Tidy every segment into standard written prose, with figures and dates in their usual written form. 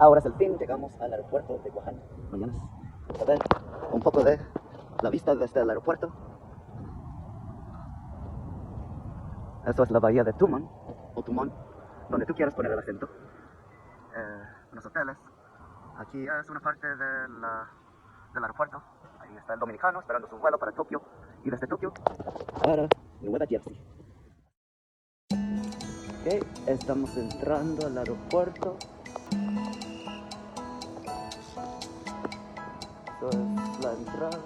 Ahora es el fin, llegamos al aeropuerto de Wuhan. Mañana a ver un poco de la vista desde el aeropuerto. Eso es la bahía de Tumon, o Tumon, donde tú quieras poner el acento. Los hoteles. Aquí es una parte del aeropuerto. Ahí está el dominicano esperando su vuelo para Tokio. Y desde Tokio para Nueva Jersey. Ok, estamos entrando al aeropuerto. Esto es la entrada.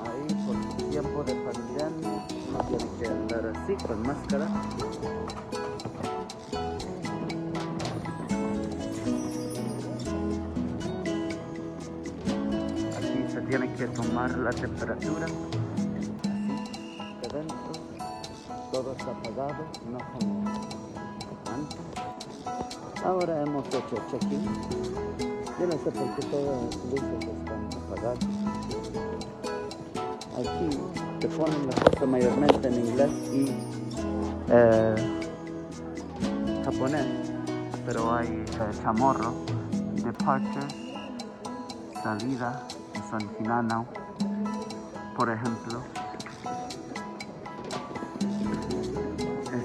Ahí por tiempo de pandemia uno tiene que andar así con máscara. Aquí se tiene que tomar la temperatura. Así, de dentro. Todo está apagado, no como antes. Ahora hemos hecho check-in. Yo no sé por qué todas las luces están apagadas. Aquí te ponen la cosa mayormente en inglés y japonés, pero hay chamorro, departure, salida de San Hinanao, por ejemplo.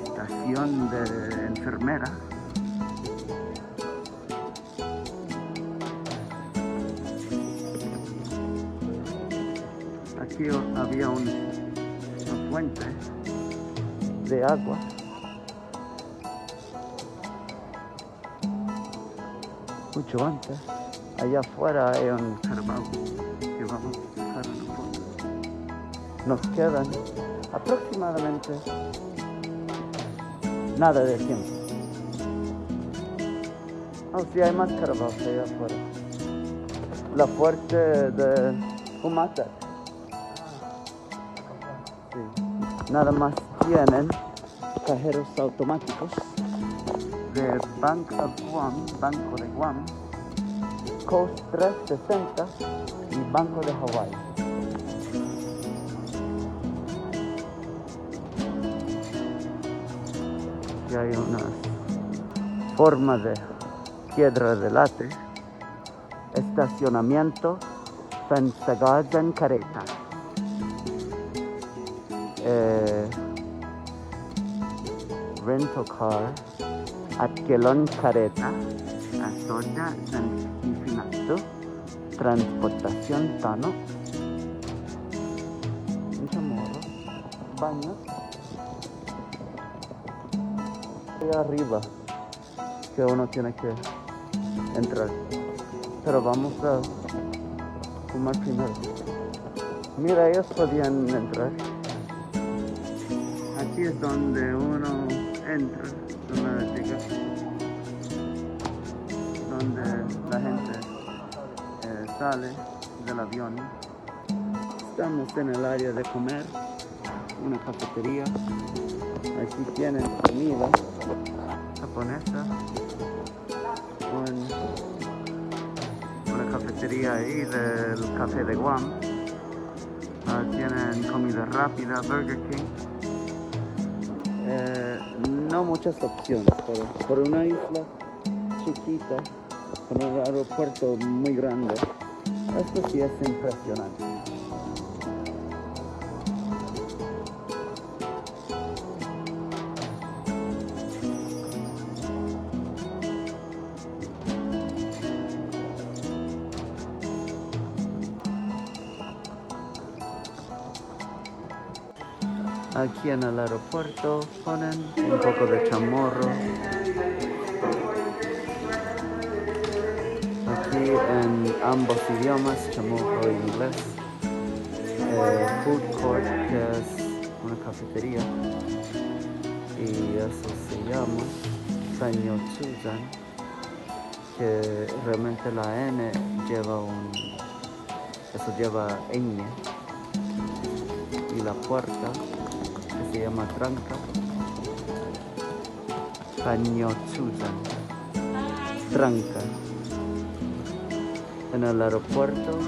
Estación de enfermera. Aquí había una fuente de agua. Mucho antes. Allá afuera hay un carbón que vamos a sacar una foto. Nos quedan aproximadamente nada de tiempo. Oh, sí, hay más caravanas allá afuera. La fuerte de Humata. Sí. Nada más tienen cajeros automáticos de Bank of Guam, Banco de Guam, Coast 360 y Banco de Hawái. Aquí hay una forma de piedra de látex. Estacionamiento Fensagazen Careta. Rental car Atkelon Careta. Asocia Infinato. Transportación Tano. Un chamorro. Baños. Allá arriba que uno tiene que entrar. Pero vamos a fumar primero. Mira, ellos podían entrar. Aquí es donde uno entra, donde la gente sale del avión. Estamos en el área de comer, una cafetería. Aquí tienen comida japonesa. Una cafetería ahí del café de Guam. Tienen comida rápida, Burger King. No muchas opciones, pero por una isla chiquita, con un aeropuerto muy grande, esto sí es impresionante. Aquí en el aeropuerto ponen un poco de chamorro. Aquí en ambos idiomas, chamorro e inglés. Food court, que es una cafetería. Y eso se llama Sanyo-Tsuzan, que realmente la N lleva ñ. Y la puerta, que se llama tranca, Sanyo-Tsuzan, tranca. En el aeropuerto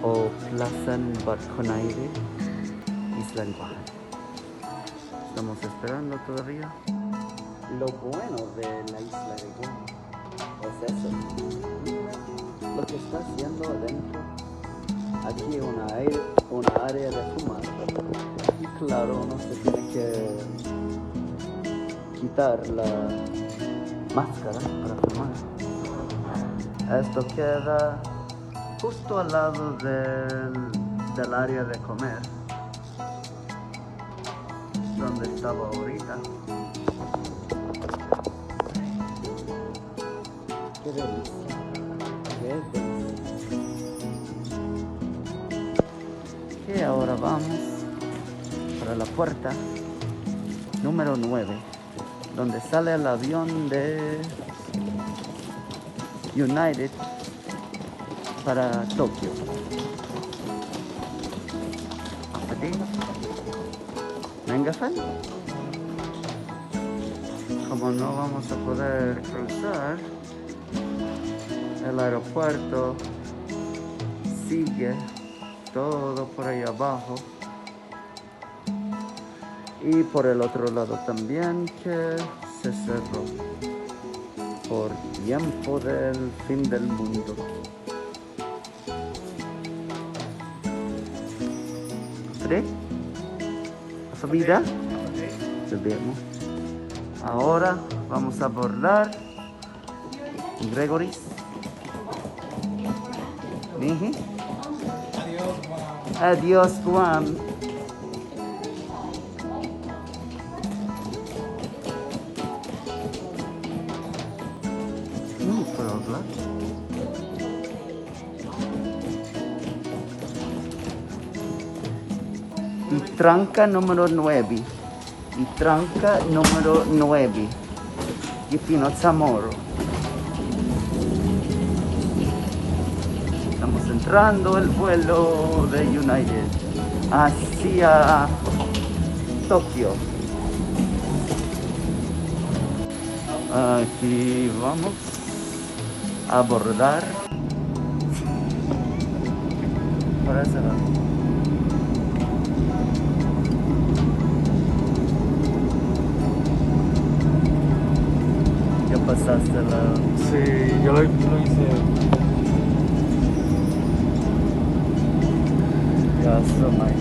o Plazan Barconaire, Isla Guam. Estamos esperando todavía. Lo bueno de la isla de Guam lo que está haciendo adentro. Aquí una área de fumar. Y claro, uno se tiene que quitar la máscara para fumar. Esto queda justo al lado del área de comer, donde estaba ahorita. Qué delicia, qué delicia. Y ahora vamos para la puerta número 9, donde sale el avión de United para Tokio. Aquí, venga, Fan. Como no vamos a poder cruzar, el aeropuerto sigue todo por ahí abajo. Y por el otro lado también, que se cerró por tiempo del fin del mundo. ¿Sí? ¿Subida? Subimos. Ahora vamos a abordar Gregory's. Miji. Adiós, Juan. No puedo hablar. Y tranca número 9. Y tranca número 9. Y Pino Zamoro. Estamos entrando el vuelo de United hacia Tokio. Aquí vamos a abordar por ese lado. Ya pasaste la... Sí, yo lo hice. Ya, so my